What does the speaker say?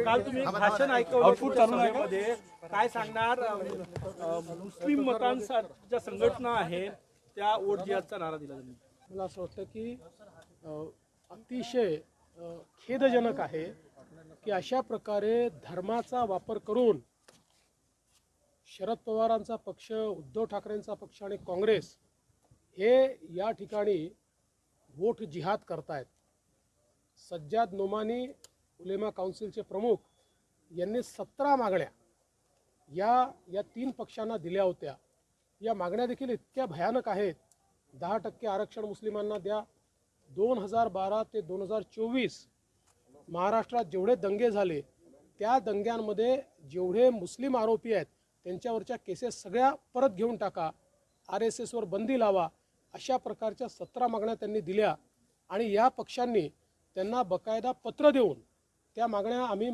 काल तुम्ही भाषण ऐकवलं सभेमध्ये, काय सांगणार? मुस्लिम मतांच्या संघटना आहेत त्या वोट जिहादचा नारा दिला त्यांनी. मला असं वाटतं की अतिशय खेदजनक आहे की अशा प्रकारे धर्माचा वापर करून शरद पवारांचा पक्ष, उद्धव ठाकरेंचा पक्ष आणि काँग्रेस हे या ठिकाणी वोट जिहाद करतायत. सज्जाद नोमानी उलेमा काउन्सिलचे प्रमुख यांनी 17 मागण्या या 3 पक्षांना दिल्या होत्या. या मागण्या देखील इतक्या भयानक आहेत. 10% आरक्षण मुस्लिमांना द्या. 2012 ते 2024 महाराष्ट्रात जेवढे दंगे झाले त्या दंग्यांमध्ये जेवढे मुस्लिम आरोपी आहेत त्यांच्यावरच्या केसेस सगळ्या परत घेऊन टाका, RSSवर बंदी लावा, अशा प्रकारच्या 17 मागण्या त्यांनी दिल्या. आणि या पक्षांनी त्यांना बकायदा पत्र देऊन त्या मागण्या आम्ही